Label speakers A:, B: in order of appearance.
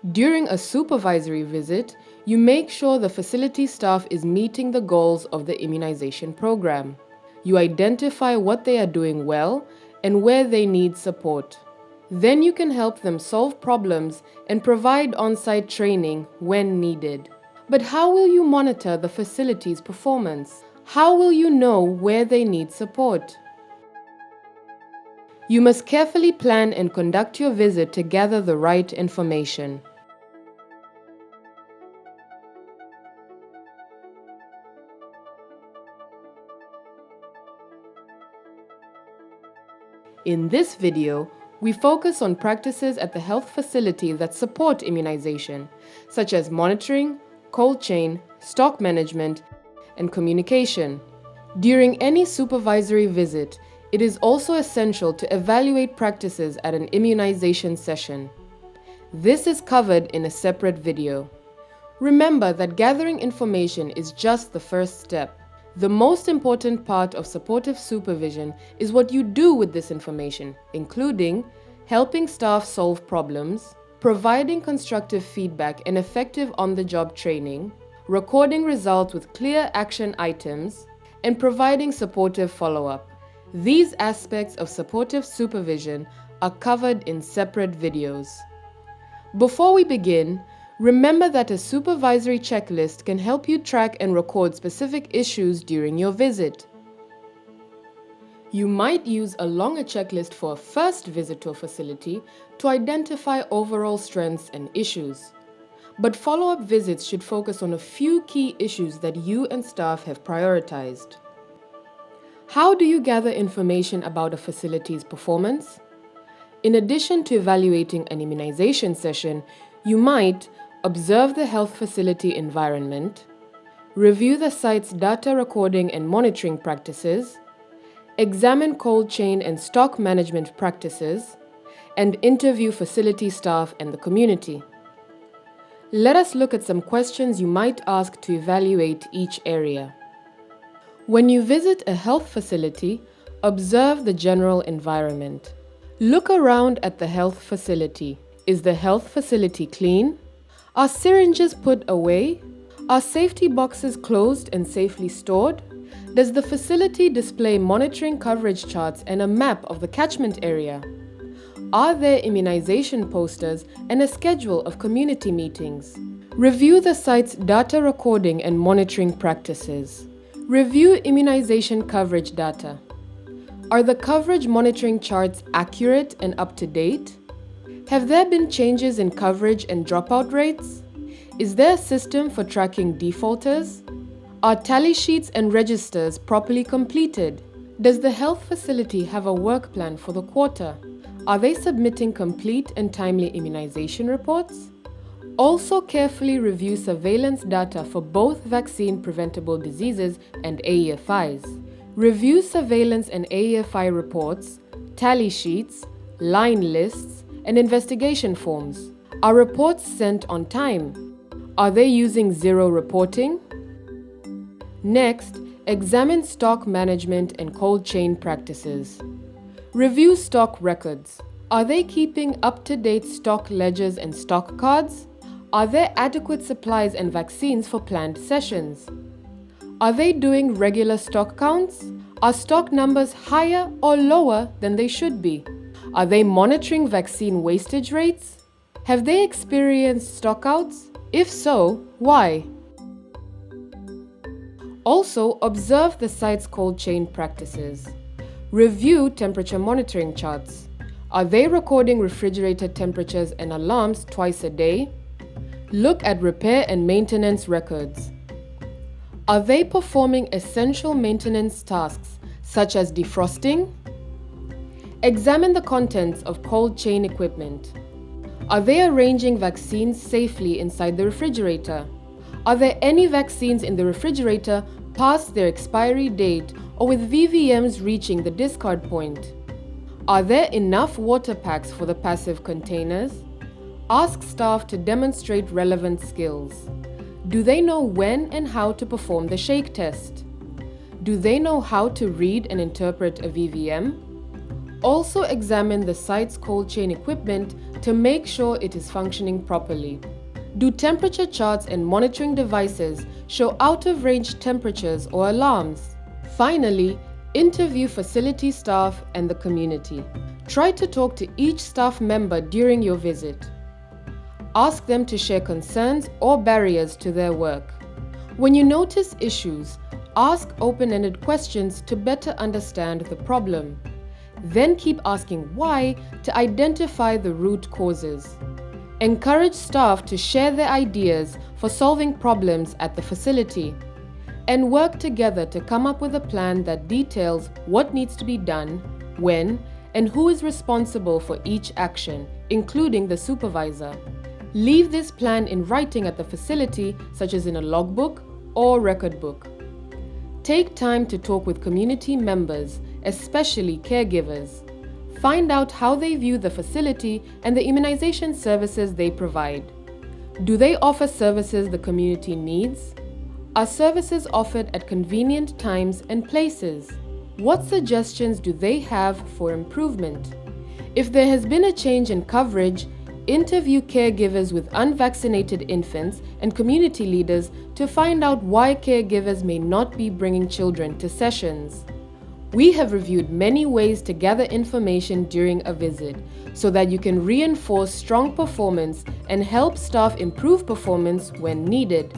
A: During a supervisory visit, you make sure the facility staff is meeting the goals of the immunization program. You identify what they are doing well and where they need support. Then you can help them solve problems and provide on-site training when needed. But how will you monitor the facility's performance? How will you know where they need support? You must carefully plan and conduct your visit to gather the right information. In this video, we focus on practices at the health facility that support immunization, such as monitoring, cold chain, stock management, and communication. During any supervisory visit, it is also essential to evaluate practices at an immunization session. This is covered in a separate video. Remember that gathering information is just the first step. The most important part of supportive supervision is what you do with this information, including helping staff solve problems, providing constructive feedback and effective on-the-job training, recording results with clear action items, and providing supportive follow-up. These aspects of supportive supervision are covered in separate videos. Before we begin, remember that a supervisory checklist can help you track and record specific issues during your visit. You might use a longer checklist for a first visit to a facility to identify overall strengths and issues. But follow-up visits should focus on a few key issues that you and staff have prioritized. How do you gather information about a facility's performance? In addition to evaluating an immunization session, you might observe the health facility environment, review the site's data recording and monitoring practices, examine cold chain and stock management practices, and interview facility staff and the community. Let us look at some questions you might ask to evaluate each area. When you visit a health facility, observe the general environment. Look around at the health facility. Is the health facility clean? Are syringes put away? Are safety boxes closed and safely stored? Does the facility display monitoring coverage charts and a map of the catchment area? Are there immunization posters and a schedule of community meetings? Review the site's data recording and monitoring practices. Review immunization coverage data. Are the coverage monitoring charts accurate and up to date? Have there been changes in coverage and dropout rates? Is there a system for tracking defaulters? Are tally sheets and registers properly completed? Does the health facility have a work plan for the quarter? Are they submitting complete and timely immunization reports? Also carefully review surveillance data for both vaccine-preventable diseases and AEFIs. Review surveillance and AEFI reports, tally sheets, line lists, and investigation forms. Are reports sent on time? Are they using zero reporting? Next, examine stock management and cold chain practices. Review stock records. Are they keeping up-to-date stock ledgers and stock cards? Are there adequate supplies and vaccines for planned sessions? Are they doing regular stock counts? Are stock numbers higher or lower than they should be? Are they monitoring vaccine wastage rates? Have they experienced stockouts? If so, why? Also, observe the site's cold chain practices. Review temperature monitoring charts. Are they recording refrigerator temperatures and alarms twice a day? Look at repair and maintenance records. Are they performing essential maintenance tasks such as defrosting? Examine the contents of cold chain equipment. Are they arranging vaccines safely inside the refrigerator? Are there any vaccines in the refrigerator past their expiry date or with VVMs reaching the discard point? Are there enough water packs for the passive containers? Ask staff to demonstrate relevant skills. Do they know when and how to perform the shake test? Do they know how to read and interpret a VVM? Also examine the site's cold chain equipment to make sure it is functioning properly. Do temperature charts and monitoring devices show out-of-range temperatures or alarms? Finally, interview facility staff and the community. Try to talk to each staff member during your visit. Ask them to share concerns or barriers to their work. When you notice issues, ask open-ended questions to better understand the problem. Then keep asking why to identify the root causes. Encourage staff to share their ideas for solving problems at the facility, and work together to come up with a plan that details what needs to be done, when, and who is responsible for each action, including the supervisor. Leave this plan in writing at the facility, such as in a logbook or record book. Take time to talk with community members, especially caregivers. Find out how they view the facility and the immunization services they provide. Do they offer services the community needs? Are services offered at convenient times and places? What suggestions do they have for improvement? If there has been a change in coverage, interview caregivers with unvaccinated infants and community leaders to find out why caregivers may not be bringing children to sessions. We have reviewed many ways to gather information during a visit so that you can reinforce strong performance and help staff improve performance when needed.